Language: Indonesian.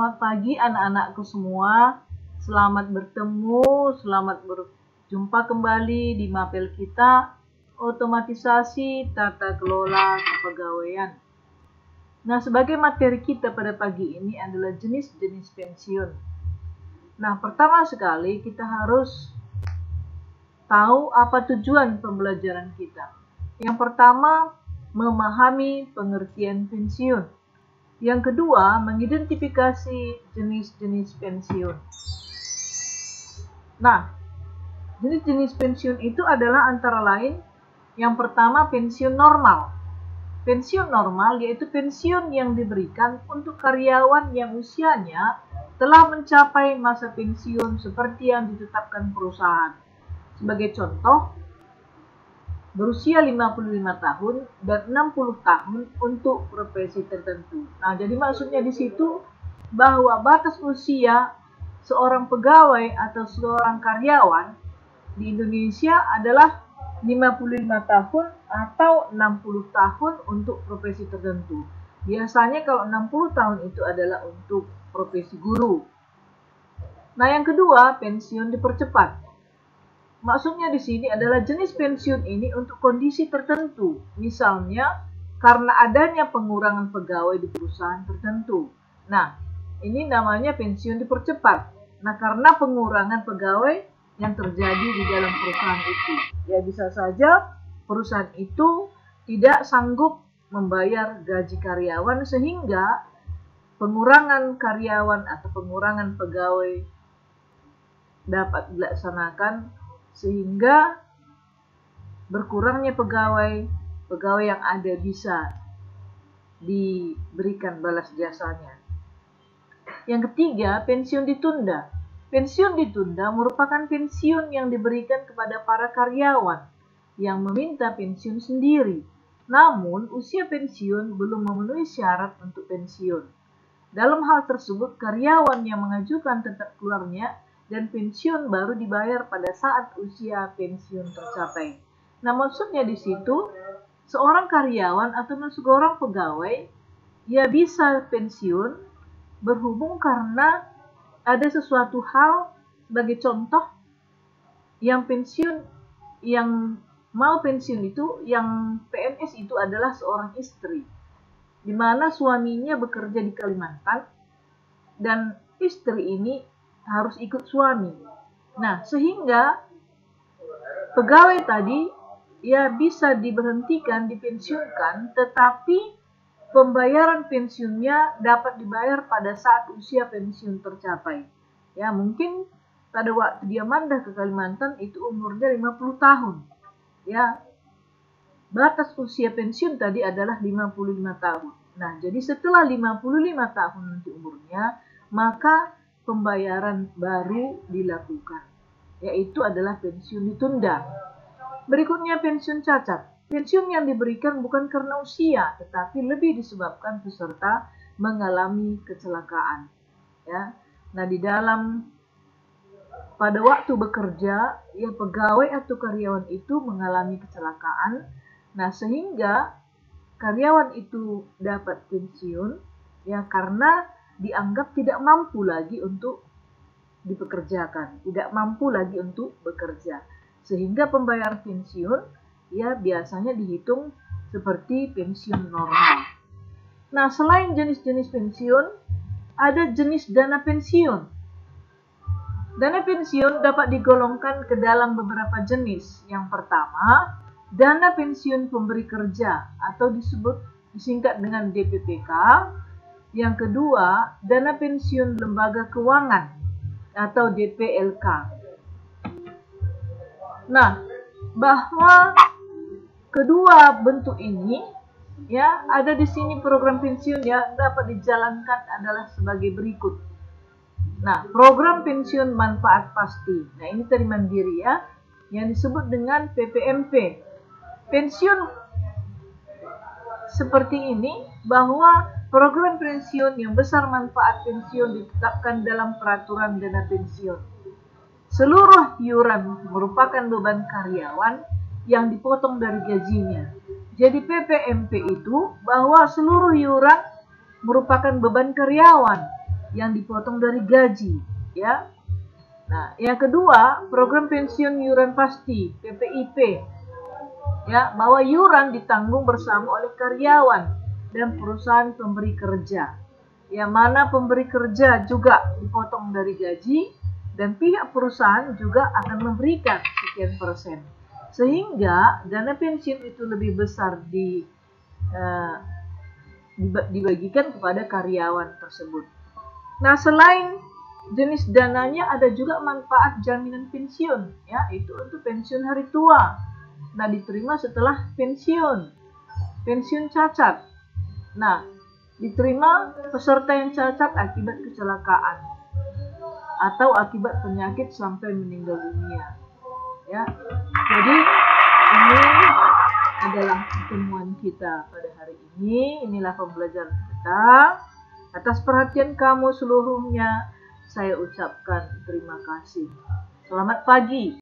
Selamat pagi anak-anakku semua. Selamat bertemu, selamat berjumpa kembali di mapel kita otomatisasi tata kelola kepegawaian. Nah, sebagai materi kita pada pagi ini adalah jenis-jenis pensiun. Nah, pertama sekali kita harus tahu apa tujuan pembelajaran kita. Yang pertama, memahami pengertian pensiun. Yang kedua, mengidentifikasi jenis-jenis pensiun. Nah, jenis-jenis pensiun itu adalah antara lain yang pertama pensiun normal. Pensiun normal yaitu pensiun yang diberikan untuk karyawan yang usianya telah mencapai masa pensiun seperti yang ditetapkan perusahaan. Sebagai contoh, berusia 55 tahun dan 60 tahun untuk profesi tertentu. Nah, jadi maksudnya di situ bahwa batas usia seorang pegawai atau seorang karyawan di Indonesia adalah 55 tahun atau 60 tahun untuk profesi tertentu. Biasanya kalau 60 tahun itu adalah untuk profesi guru. Nah, yang kedua, pensiun dipercepat. Maksudnya di sini adalah jenis pensiun ini untuk kondisi tertentu, misalnya karena adanya pengurangan pegawai di perusahaan tertentu. Nah, ini namanya pensiun dipercepat. Nah, karena pengurangan pegawai yang terjadi di dalam perusahaan itu, ya bisa saja perusahaan itu tidak sanggup membayar gaji karyawan sehingga pengurangan karyawan atau pengurangan pegawai dapat dilaksanakan sehingga berkurangnya pegawai yang ada bisa diberikan balas jasanya. Yang ketiga, pensiun ditunda. Pensiun ditunda merupakan pensiun yang diberikan kepada para karyawan yang meminta pensiun sendiri. Namun, usia pensiun belum memenuhi syarat untuk pensiun. Dalam hal tersebut, karyawan yang mengajukan tetap keluarnya dan pensiun baru dibayar pada saat usia pensiun tercapai. Nah, maksudnya di situ seorang karyawan atau seorang pegawai ya bisa pensiun berhubung karena ada sesuatu hal, sebagai contoh yang mau pensiun itu, yang PNS itu adalah seorang istri, di mana suaminya bekerja di Kalimantan dan istri ini harus ikut suami. Nah, sehingga pegawai tadi ya bisa diberhentikan, dipensiunkan, tetapi pembayaran pensiunnya dapat dibayar pada saat usia pensiun tercapai. Ya, mungkin pada waktu dia mandah ke Kalimantan itu umurnya 50 tahun. Ya, batas usia pensiun tadi adalah 55 tahun. Nah, jadi setelah 55 tahun nanti umurnya, maka pembayaran baru dilakukan, yaitu adalah pensiun ditunda. Berikutnya pensiun cacat. Pensiun yang diberikan bukan karena usia, tetapi lebih disebabkan peserta mengalami kecelakaan. Ya, nah pada waktu bekerja, ya pegawai atau karyawan itu mengalami kecelakaan. Nah, sehingga karyawan itu dapat pensiun, ya karena dianggap tidak mampu lagi untuk dipekerjakan, tidak mampu lagi untuk bekerja. Sehingga pembayaran pensiun ya biasanya dihitung seperti pensiun normal. Nah, selain jenis-jenis pensiun, ada jenis dana pensiun. Dana pensiun dapat digolongkan ke dalam beberapa jenis. Yang pertama, dana pensiun pemberi kerja atau disingkat dengan DPPK. Yang kedua, dana pensiun lembaga keuangan atau DPLK. Nah, bahwa kedua bentuk ini ya ada di sini program pensiun yang dapat dijalankan adalah sebagai berikut. Nah, program pensiun manfaat pasti. Nah, ini tadi mandiri ya, yang disebut dengan PPMP. Pensiun seperti ini bahwa program pensiun yang besar manfaat pensiun ditetapkan dalam peraturan dana pensiun. Seluruh iuran merupakan beban karyawan yang dipotong dari gajinya. Jadi PPMP itu bahwa seluruh iuran merupakan beban karyawan yang dipotong dari gaji, ya. Nah, yang kedua, program pensiun iuran pasti (PPIP), ya, bahwa iuran ditanggung bersama oleh karyawan dan perusahaan pemberi kerja. Yang mana pemberi kerja juga dipotong dari gaji dan pihak perusahaan juga akan memberikan sekian persen. Sehingga dana pensiun itu lebih besar dibagikan kepada karyawan tersebut. Nah, selain jenis dananya ada juga manfaat jaminan pensiun, ya, itu untuk pensiun hari tua. Nah, diterima setelah pensiun cacat. Nah, diterima peserta yang cacat akibat kecelakaan atau akibat penyakit sampai meninggal dunia, ya. Jadi ini adalah pertemuan kita pada hari ini. Inilah pembelajaran kita. Atas perhatian kamu seluruhnya saya ucapkan terima kasih. Selamat pagi.